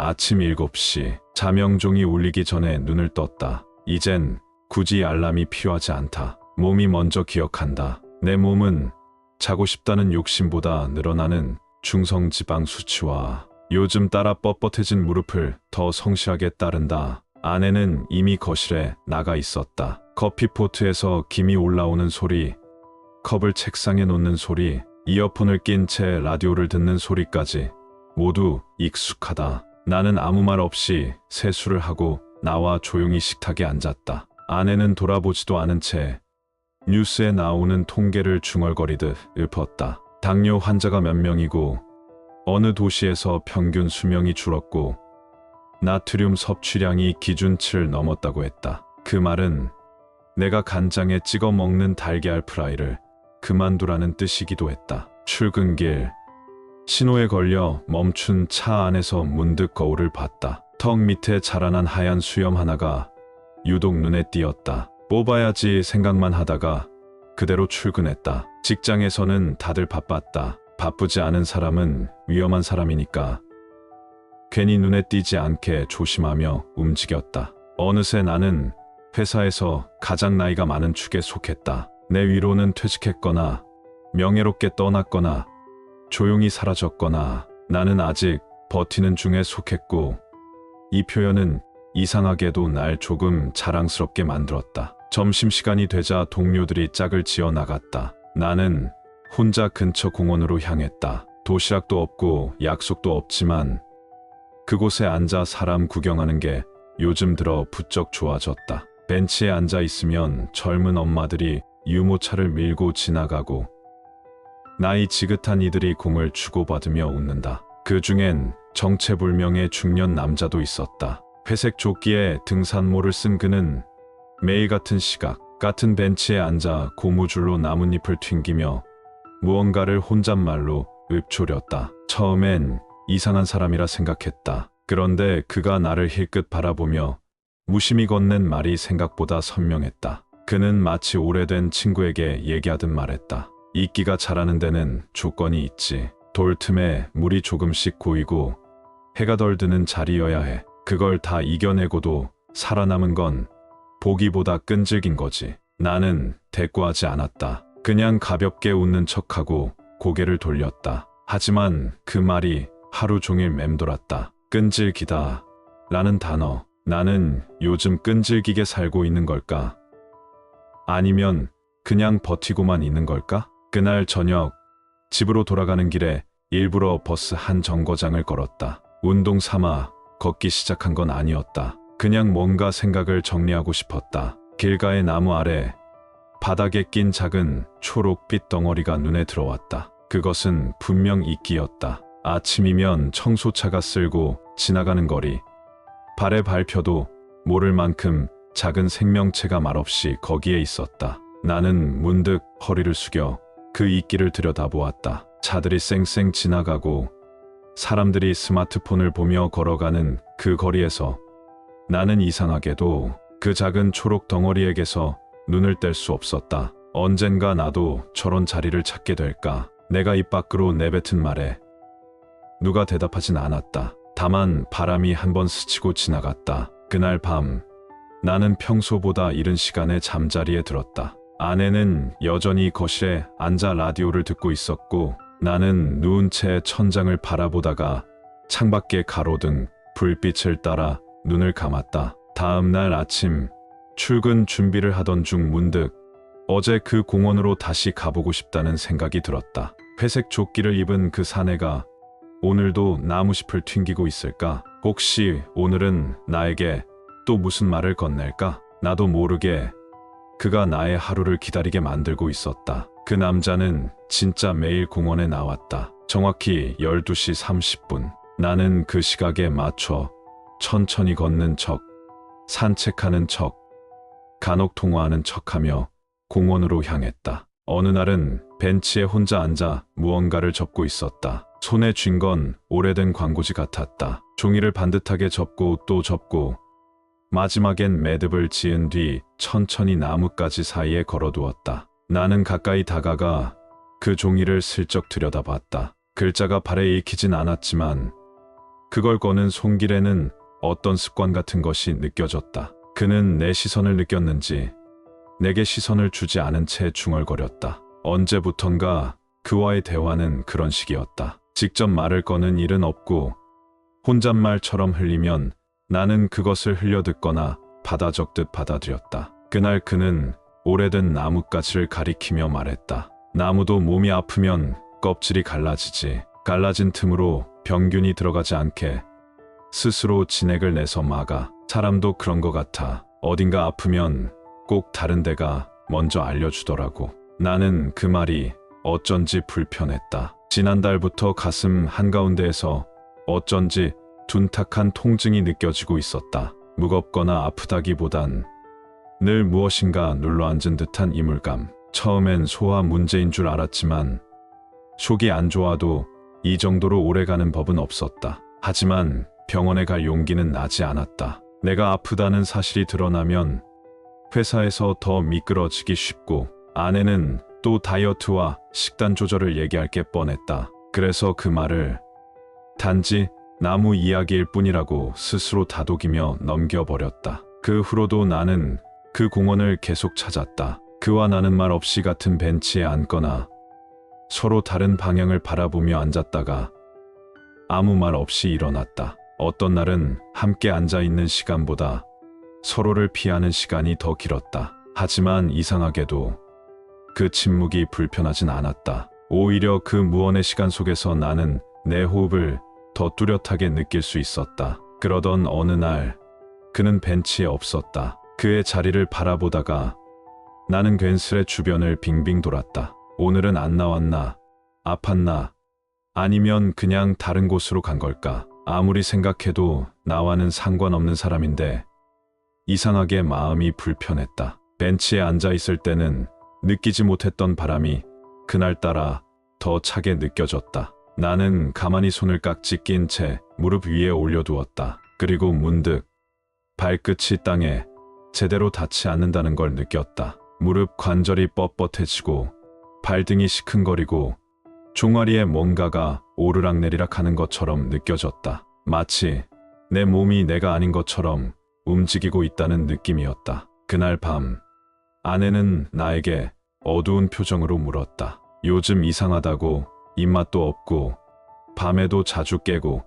아침 7시 자명종이 울리기 전에 눈을 떴다. 이젠 굳이 알람이 필요하지 않다. 몸이 먼저 기억한다. 내 몸은 자고 싶다는 욕심보다 늘어나는 중성지방 수치와 요즘 따라 뻣뻣해진 무릎을 더 성실하게 따른다. 아내는 이미 거실에 나가 있었다. 커피포트에서 김이 올라오는 소리, 컵을 책상에 놓는 소리, 이어폰을 낀 채 라디오를 듣는 소리까지 모두 익숙하다. 나는 아무 말 없이 세수를 하고 나와 조용히 식탁에 앉았다. 아내는 돌아보지도 않은 채 뉴스에 나오는 통계를 중얼거리듯 읊었다. 당뇨 환자가 몇 명이고 어느 도시에서 평균 수명이 줄었고 나트륨 섭취량이 기준치를 넘었다고 했다. 그 말은 내가 간장에 찍어 먹는 달걀 프라이를 그만두라는 뜻이기도 했다. 출근길 신호에 걸려 멈춘 차 안에서 문득 거울을 봤다. 턱 밑에 자라난 하얀 수염 하나가 유독 눈에 띄었다. 뽑아야지 생각만 하다가 그대로 출근했다. 직장에서는 다들 바빴다. 바쁘지 않은 사람은 위험한 사람이니까 괜히 눈에 띄지 않게 조심하며 움직였다. 어느새 나는 회사에서 가장 나이가 많은 축에 속했다. 내 위로는 퇴직했거나 명예롭게 떠났거나 조용히 사라졌거나 나는 아직 버티는 중에 속했고 이 표현은 이상하게도 날 조금 자랑스럽게 만들었다. 점심시간이 되자 동료들이 짝을 지어 나갔다. 나는 혼자 근처 공원으로 향했다. 도시락도 없고 약속도 없지만 그곳에 앉아 사람 구경하는 게 요즘 들어 부쩍 좋아졌다. 벤치에 앉아 있으면 젊은 엄마들이 유모차를 밀고 지나가고 나이 지긋한 이들이 공을 주고받으며 웃는다. 그 중엔 정체불명의 중년 남자도 있었다. 회색 조끼에 등산모를 쓴 그는 매일 같은 시각, 같은 벤치에 앉아 고무줄로 나뭇잎을 튕기며 무언가를 혼잣말로 읊조렸다. 처음엔 이상한 사람이라 생각했다. 그런데 그가 나를 힐끗 바라보며 무심히 건넨 말이 생각보다 선명했다. 그는 마치 오래된 친구에게 얘기하듯 말했다. 이끼가 자라는 데는 조건이 있지. 돌 틈에 물이 조금씩 고이고 해가 덜 드는 자리여야 해. 그걸 다 이겨내고도 살아남은 건 보기보다 끈질긴 거지. 나는 대꾸하지 않았다. 그냥 가볍게 웃는 척하고 고개를 돌렸다. 하지만 그 말이 하루 종일 맴돌았다. 끈질기다 라는 단어. 나는 요즘 끈질기게 살고 있는 걸까? 아니면 그냥 버티고만 있는 걸까? 그날 저녁 집으로 돌아가는 길에 일부러 버스 한 정거장을 걸었다. 운동 삼아 걷기 시작한 건 아니었다. 그냥 뭔가 생각을 정리하고 싶었다. 길가의 나무 아래 바닥에 낀 작은 초록빛 덩어리가 눈에 들어왔다. 그것은 분명 이끼였다. 아침이면 청소차가 쓸고 지나가는 거리, 발에 밟혀도 모를 만큼 작은 생명체가 말없이 거기에 있었다. 나는 문득 허리를 숙여 그 이끼를 들여다보았다. 차들이 쌩쌩 지나가고 사람들이 스마트폰을 보며 걸어가는 그 거리에서 나는 이상하게도 그 작은 초록 덩어리에게서 눈을 뗄 수 없었다. 언젠가 나도 저런 자리를 찾게 될까? 내가 입 밖으로 내뱉은 말에 누가 대답하진 않았다. 다만 바람이 한번 스치고 지나갔다. 그날 밤 나는 평소보다 이른 시간에 잠자리에 들었다. 아내는 여전히 거실에 앉아 라디오를 듣고 있었고 나는 누운 채 천장을 바라보다가 창밖의 가로등 불빛을 따라 눈을 감았다. 다음 날 아침 출근 준비를 하던 중 문득 어제 그 공원으로 다시 가보고 싶다는 생각이 들었다. 회색 조끼를 입은 그 사내가 오늘도 나무잎을 튕기고 있을까? 혹시 오늘은 나에게 또 무슨 말을 건넬까? 나도 모르게 그가 나의 하루를 기다리게 만들고 있었다. 그 남자는 진짜 매일 공원에 나왔다. 정확히 12시 30분. 나는 그 시각에 맞춰 천천히 걷는 척, 산책하는 척, 간혹 통화하는 척하며 공원으로 향했다. 어느 날은 벤치에 혼자 앉아 무언가를 접고 있었다. 손에 쥔 건 오래된 광고지 같았다. 종이를 반듯하게 접고 또 접고 마지막엔 매듭을 지은 뒤 천천히 나뭇가지 사이에 걸어두었다. 나는 가까이 다가가 그 종이를 슬쩍 들여다봤다. 글자가 발에 읽히진 않았지만 그걸 거는 손길에는 어떤 습관 같은 것이 느껴졌다. 그는 내 시선을 느꼈는지 내게 시선을 주지 않은 채 중얼거렸다. 언제부턴가 그와의 대화는 그런 식이었다. 직접 말을 거는 일은 없고 혼잣말처럼 흘리면 나는 그것을 흘려듣거나 받아 적듯 받아들였다. 그날 그는 오래된 나뭇가지를 가리키며 말했다. 나무도 몸이 아프면 껍질이 갈라지지. 갈라진 틈으로 병균이 들어가지 않게 스스로 진액을 내서 막아. 사람도 그런 것 같아. 어딘가 아프면 꼭 다른 데가 먼저 알려주더라고. 나는 그 말이 어쩐지 불편했다. 지난달부터 가슴 한가운데에서 어쩐지 둔탁한 통증이 느껴지고 있었다. 무겁거나 아프다기보단 늘 무엇인가 눌러앉은 듯한 이물감. 처음엔 소화 문제인 줄 알았지만 속이 안 좋아도 이 정도로 오래가는 법은 없었다. 하지만 병원에 갈 용기는 나지 않았다. 내가 아프다는 사실이 드러나면 회사에서 더 미끄러지기 쉽고 아내는 또 다이어트와 식단 조절을 얘기할 게 뻔했다. 그래서 그 말을 단지 나무 이야기일 뿐이라고 스스로 다독이며 넘겨버렸다. 그 후로도 나는 그 공원을 계속 찾았다. 그와 나는 말 없이 같은 벤치에 앉거나 서로 다른 방향을 바라보며 앉았다가 아무 말 없이 일어났다. 어떤 날은 함께 앉아있는 시간보다 서로를 피하는 시간이 더 길었다. 하지만 이상하게도 그 침묵이 불편하진 않았다. 오히려 그 무언의 시간 속에서 나는 내 호흡을 더 뚜렷하게 느낄 수 있었다. 그러던 어느 날 그는 벤치에 없었다. 그의 자리를 바라보다가 나는 괜스레 주변을 빙빙 돌았다. 오늘은 안 나왔나? 아팠나? 아니면 그냥 다른 곳으로 간 걸까? 아무리 생각해도 나와는 상관없는 사람인데 이상하게 마음이 불편했다. 벤치에 앉아 있을 때는 느끼지 못했던 바람이 그날따라 더 차게 느껴졌다. 나는 가만히 손을 깍지 낀 채 무릎 위에 올려두었다. 그리고 문득 발끝이 땅에 제대로 닿지 않는다는 걸 느꼈다. 무릎 관절이 뻣뻣해지고 발등이 시큰거리고 종아리에 뭔가가 오르락내리락 하는 것처럼 느껴졌다. 마치 내 몸이 내가 아닌 것처럼 움직이고 있다는 느낌이었다. 그날 밤 아내는 나에게 어두운 표정으로 물었다. 요즘 이상하다고. 입맛도 없고 밤에도 자주 깨고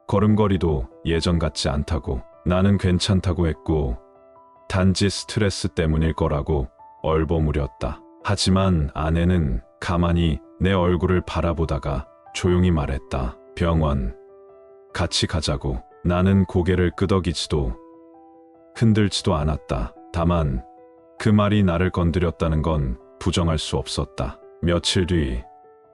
걸음걸이도 예전 같지 않다고. 나는 괜찮다고 했고 단지 스트레스 때문일 거라고 얼버무렸다. 하지만 아내는 가만히 내 얼굴을 바라보다가 조용히 말했다. 병원 같이 가자고. 나는 고개를 끄덕이지도 흔들지도 않았다. 다만 그 말이 나를 건드렸다는 건 부정할 수 없었다. 며칠 뒤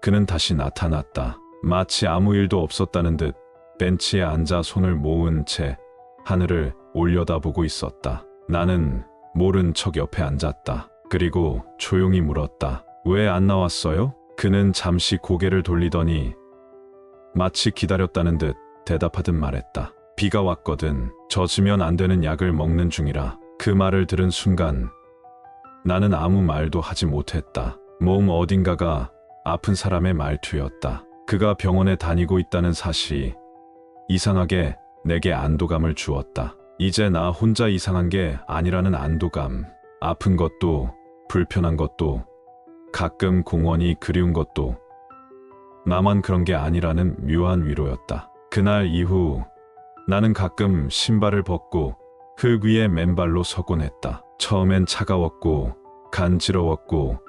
그는 다시 나타났다. 마치 아무 일도 없었다는 듯 벤치에 앉아 손을 모은 채 하늘을 올려다보고 있었다. 나는 모른 척 옆에 앉았다. 그리고 조용히 물었다. 왜 안 나왔어요? 그는 잠시 고개를 돌리더니 마치 기다렸다는 듯 대답하듯 말했다. 비가 왔거든. 젖으면 안 되는 약을 먹는 중이라. 그 말을 들은 순간 나는 아무 말도 하지 못했다. 몸 어딘가가 아픈 사람의 말투였다. 그가 병원에 다니고 있다는 사실이 이상하게 내게 안도감을 주었다. 이제 나 혼자 이상한 게 아니라는 안도감. 아픈 것도 불편한 것도 가끔 공원이 그리운 것도 나만 그런 게 아니라는 묘한 위로였다. 그날 이후 나는 가끔 신발을 벗고 흙 위에 맨발로 서곤 했다. 처음엔 차가웠고 간지러웠고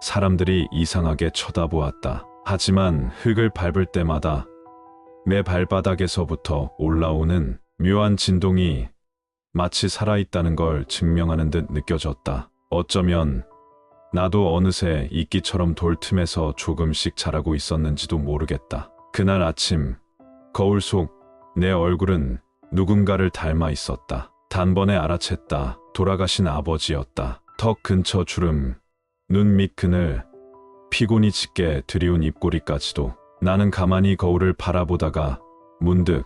사람들이 이상하게 쳐다보았다. 하지만 흙을 밟을 때마다 내 발바닥에서부터 올라오는 묘한 진동이 마치 살아있다는 걸 증명하는 듯 느껴졌다. 어쩌면 나도 어느새 이끼처럼 돌 틈에서 조금씩 자라고 있었는지도 모르겠다. 그날 아침 거울 속 내 얼굴은 누군가를 닮아 있었다. 단번에 알아챘다. 돌아가신 아버지였다. 턱 근처 주름, 눈 밑 그늘, 피곤이 짙게 드리운 입꼬리까지도. 나는 가만히 거울을 바라보다가 문득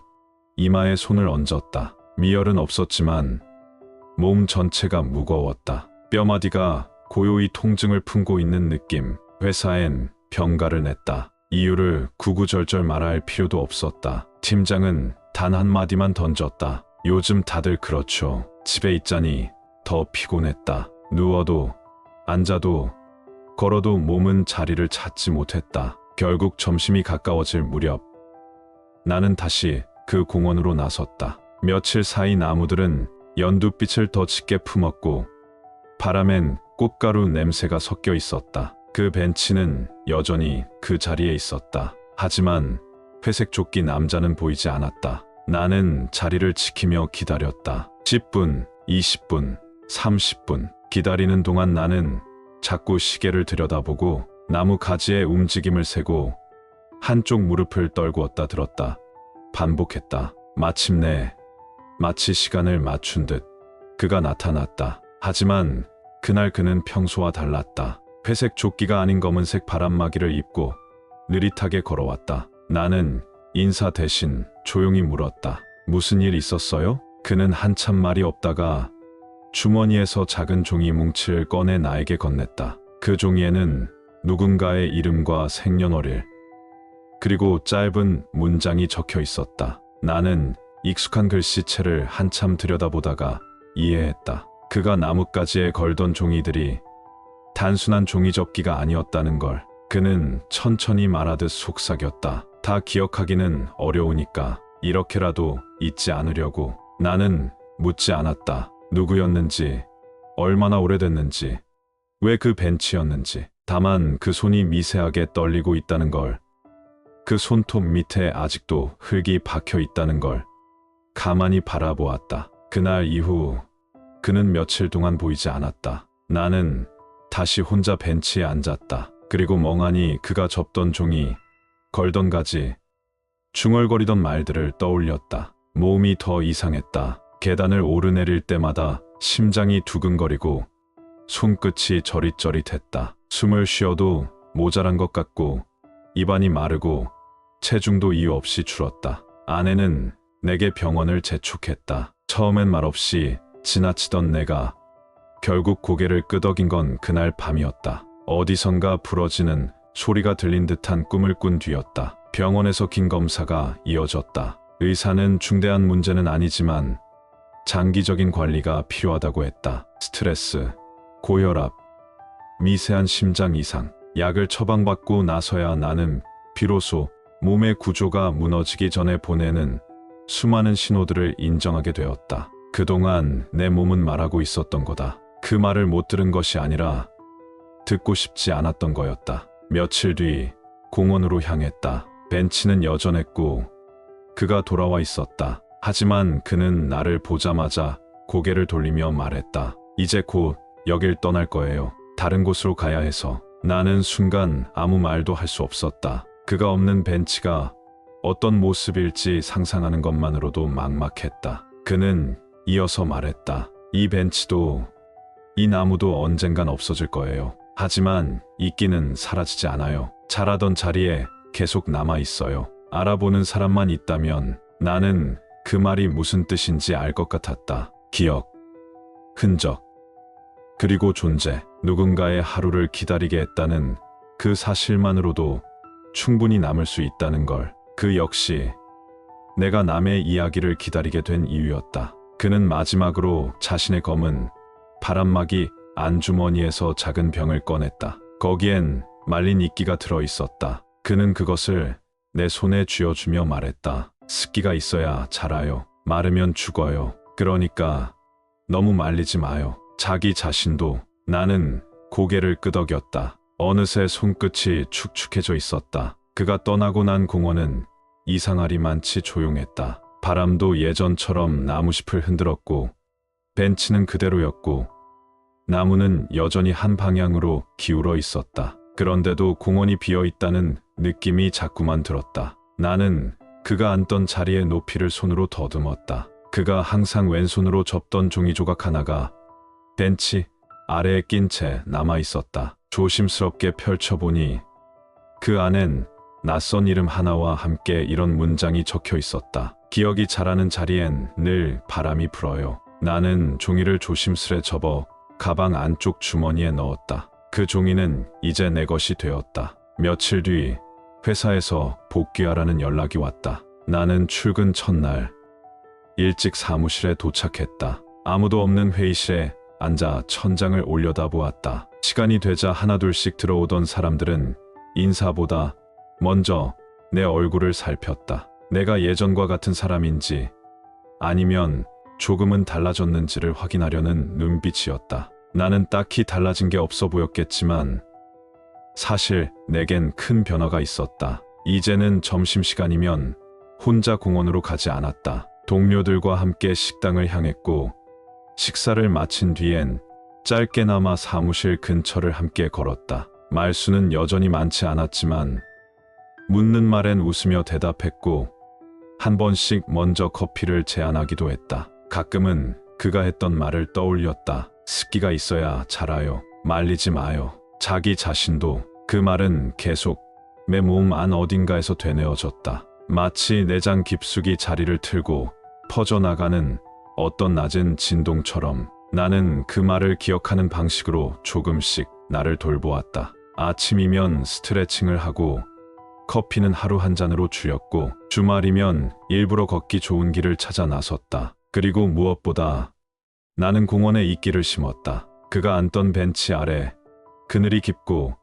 이마에 손을 얹었다. 미열은 없었지만 몸 전체가 무거웠다. 뼈마디가 고요히 통증을 품고 있는 느낌. 회사엔 병가를 냈다. 이유를 구구절절 말할 필요도 없었다. 팀장은 단 한마디만 던졌다. 요즘 다들 그렇죠. 집에 있자니 더 피곤했다. 누워도 앉아도 걸어도 몸은 자리를 찾지 못했다. 결국 점심이 가까워질 무렵 나는 다시 그 공원으로 나섰다. 며칠 사이 나무들은 연두빛을 더 짙게 품었고 바람엔 꽃가루 냄새가 섞여 있었다. 그 벤치는 여전히 그 자리에 있었다. 하지만 회색 조끼 남자는 보이지 않았다. 나는 자리를 지키며 기다렸다. 10분, 20분, 30분. 기다리는 동안 나는 자꾸 시계를 들여다보고 나무 가지의 움직임을 세고 한쪽 무릎을 떨구었다 들었다. 반복했다. 마침내 마치 시간을 맞춘 듯 그가 나타났다. 하지만 그날 그는 평소와 달랐다. 회색 조끼가 아닌 검은색 바람막이를 입고 느릿하게 걸어왔다. 나는 인사 대신 조용히 물었다. 무슨 일 있었어요? 그는 한참 말이 없다가 주머니에서 작은 종이 뭉치를 꺼내 나에게 건넸다. 그 종이에는 누군가의 이름과 생년월일 그리고 짧은 문장이 적혀 있었다. 나는 익숙한 글씨체를 한참 들여다보다가 이해했다. 그가 나뭇가지에 걸던 종이들이 단순한 종이접기가 아니었다는 걸. 그는 천천히 말하듯 속삭였다. 다 기억하기는 어려우니까 이렇게라도 잊지 않으려고. 나는 묻지 않았다. 누구였는지, 얼마나 오래됐는지, 왜 그 벤치였는지. 다만 그 손이 미세하게 떨리고 있다는 걸, 그 손톱 밑에 아직도 흙이 박혀 있다는 걸 가만히 바라보았다. 그날 이후 그는 며칠 동안 보이지 않았다. 나는 다시 혼자 벤치에 앉았다. 그리고 멍하니 그가 접던 종이, 걸던 가지, 중얼거리던 말들을 떠올렸다. 몸이 더 이상했다. 계단을 오르내릴 때마다 심장이 두근거리고 손끝이 저릿저릿했다. 숨을 쉬어도 모자란 것 같고 입안이 마르고 체중도 이유 없이 줄었다. 아내는 내게 병원을 재촉했다. 처음엔 말없이 지나치던 내가 결국 고개를 끄덕인 건 그날 밤이었다. 어디선가 부러지는 소리가 들린 듯한 꿈을 꾼 뒤였다. 병원에서 긴 검사가 이어졌다. 의사는 중대한 문제는 아니지만 장기적인 관리가 필요하다고 했다. 스트레스, 고혈압, 미세한 심장 이상. 약을 처방받고 나서야 나는 비로소 몸의 구조가 무너지기 전에 보내는 수많은 신호들을 인정하게 되었다. 그동안 내 몸은 말하고 있었던 거다. 그 말을 못 들은 것이 아니라 듣고 싶지 않았던 거였다. 며칠 뒤 공원으로 향했다. 벤치는 여전했고 그가 돌아와 있었다. 하지만 그는 나를 보자마자 고개를 돌리며 말했다. 이제 곧 여길 떠날 거예요. 다른 곳으로 가야 해서. 나는 순간 아무 말도 할 수 없었다. 그가 없는 벤치가 어떤 모습일지 상상하는 것만으로도 막막했다. 그는 이어서 말했다. 이 벤치도 이 나무도 언젠간 없어질 거예요. 하지만 이끼는 사라지지 않아요. 자라던 자리에 계속 남아 있어요. 알아보는 사람만 있다면. 나는 그 말이 무슨 뜻인지 알 것 같았다. 기억, 흔적, 그리고 존재. 누군가의 하루를 기다리게 했다는 그 사실만으로도 충분히 남을 수 있다는 걸. 그 역시 내가 남의 이야기를 기다리게 된 이유였다. 그는 마지막으로 자신의 검은 바람막이 안주머니에서 작은 병을 꺼냈다. 거기엔 말린 이끼가 들어있었다. 그는 그것을 내 손에 쥐어주며 말했다. 습기가 있어야 자라요. 마르면 죽어요. 그러니까 너무 말리지 마요. 자기 자신도. 나는 고개를 끄덕였다. 어느새 손끝이 축축해져 있었다. 그가 떠나고 난 공원은 이상하리만치 조용했다. 바람도 예전처럼 나무잎을 흔들었고 벤치는 그대로였고 나무는 여전히 한 방향으로 기울어 있었다. 그런데도 공원이 비어 있다는 느낌이 자꾸만 들었다. 나는 그가 앉던 자리의 높이를 손으로 더듬었다. 그가 항상 왼손으로 접던 종이 조각 하나가 벤치 아래에 낀 채 남아 있었다. 조심스럽게 펼쳐보니 그 안엔 낯선 이름 하나와 함께 이런 문장이 적혀 있었다. 기억이 자라는 자리엔 늘 바람이 불어요. 나는 종이를 조심스레 접어 가방 안쪽 주머니에 넣었다. 그 종이는 이제 내 것이 되었다. 며칠 뒤 회사에서 복귀하라는 연락이 왔다. 나는 출근 첫날 일찍 사무실에 도착했다. 아무도 없는 회의실에 앉아 천장을 올려다보았다. 시간이 되자 하나둘씩 들어오던 사람들은 인사보다 먼저 내 얼굴을 살폈다. 내가 예전과 같은 사람인지 아니면 조금은 달라졌는지를 확인하려는 눈빛이었다. 나는 딱히 달라진 게 없어 보였겠지만 사실 내겐 큰 변화가 있었다. 이제는 점심시간이면 혼자 공원으로 가지 않았다. 동료들과 함께 식당을 향했고 식사를 마친 뒤엔 짧게나마 사무실 근처를 함께 걸었다. 말수는 여전히 많지 않았지만 묻는 말엔 웃으며 대답했고 한 번씩 먼저 커피를 제안하기도 했다. 가끔은 그가 했던 말을 떠올렸다. 습기가 있어야 자라요. 말리지 마요. 자기 자신도. 그 말은 계속 내 몸 안 어딘가에서 되뇌어졌다. 마치 내장 깊숙이 자리를 틀고 퍼져나가는 어떤 낮은 진동처럼 나는 그 말을 기억하는 방식으로 조금씩 나를 돌보았다. 아침이면 스트레칭을 하고 커피는 하루 한 잔으로 줄였고 주말이면 일부러 걷기 좋은 길을 찾아 나섰다. 그리고 무엇보다 나는 공원에 이끼를 심었다. 그가 앉던 벤치 아래 그늘이 깊고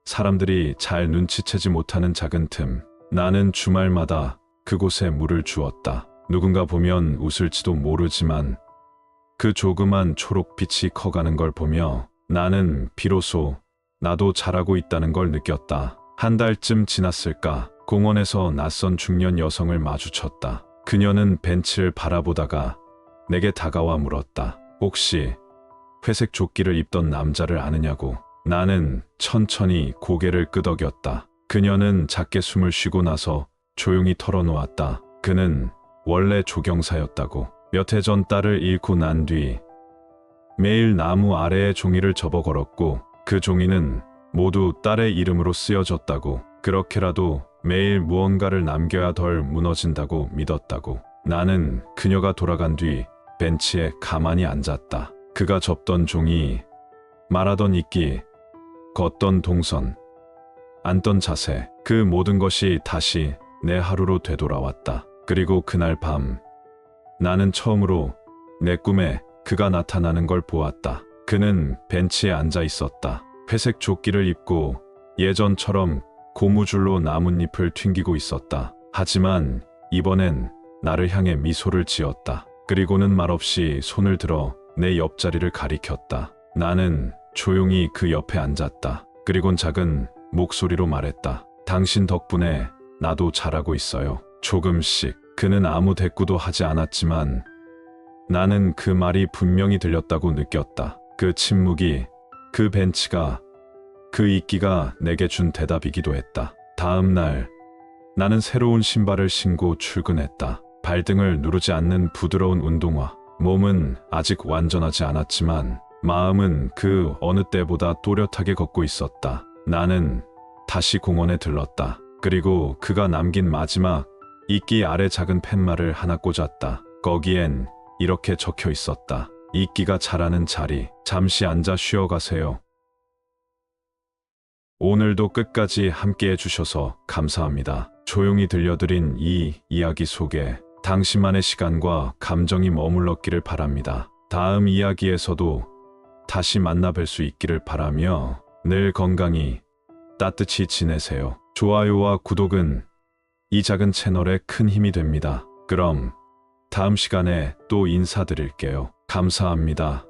사람들이 잘 눈치채지 못하는 작은 틈. 나는 주말마다 그곳에 물을 주었다. 누군가 보면 웃을지도 모르지만 그 조그만 초록빛이 커가는 걸 보며 나는 비로소 나도 자라고 있다는 걸 느꼈다. 한 달쯤 지났을까 공원에서 낯선 중년 여성을 마주쳤다. 그녀는 벤치를 바라보다가 내게 다가와 물었다. 혹시 회색 조끼를 입던 남자를 아느냐고. 나는 천천히 고개를 끄덕였다. 그녀는 작게 숨을 쉬고 나서 조용히 털어놓았다. 그는 원래 조경사였다고. 몇 해 전 딸을 잃고 난 뒤 매일 나무 아래에 종이를 접어 걸었고 그 종이는 모두 딸의 이름으로 쓰여졌다고. 그렇게라도 매일 무언가를 남겨야 덜 무너진다고 믿었다고. 나는 그녀가 돌아간 뒤 벤치에 가만히 앉았다. 그가 접던 종이, 말하던 이끼, 걷던 동선, 앉던 자세, 그 모든 것이 다시 내 하루로 되돌아왔다. 그리고 그날 밤 나는 처음으로 내 꿈에 그가 나타나는 걸 보았다. 그는 벤치에 앉아 있었다. 회색 조끼를 입고 예전처럼 고무줄로 나뭇잎을 튕기고 있었다. 하지만 이번엔 나를 향해 미소를 지었다. 그리고는 말없이 손을 들어 내 옆자리를 가리켰다. 나는 조용히 그 옆에 앉았다. 그리곤 작은 목소리로 말했다. 당신 덕분에 나도 잘하고 있어요. 조금씩. 그는 아무 대꾸도 하지 않았지만 나는 그 말이 분명히 들렸다고 느꼈다. 그 침묵이, 그 벤치가, 그 이끼가 내게 준 대답이기도 했다. 다음 날 나는 새로운 신발을 신고 출근했다. 발등을 누르지 않는 부드러운 운동화. 몸은 아직 완전하지 않았지만 마음은 그 어느 때보다 또렷하게 걷고 있었다. 나는 다시 공원에 들렀다. 그리고 그가 남긴 마지막 이끼 아래 작은 팻말을 하나 꽂았다. 거기엔 이렇게 적혀 있었다. 이끼가 자라는 자리, 잠시 앉아 쉬어가세요. 오늘도 끝까지 함께 해주셔서 감사합니다. 조용히 들려드린 이 이야기 속에 당신만의 시간과 감정이 머물렀기를 바랍니다. 다음 이야기에서도 다시 만나 뵐 수 있기를 바라며 늘 건강히 따뜻히 지내세요. 좋아요와 구독은 이 작은 채널에 큰 힘이 됩니다. 그럼 다음 시간에 또 인사드릴게요. 감사합니다.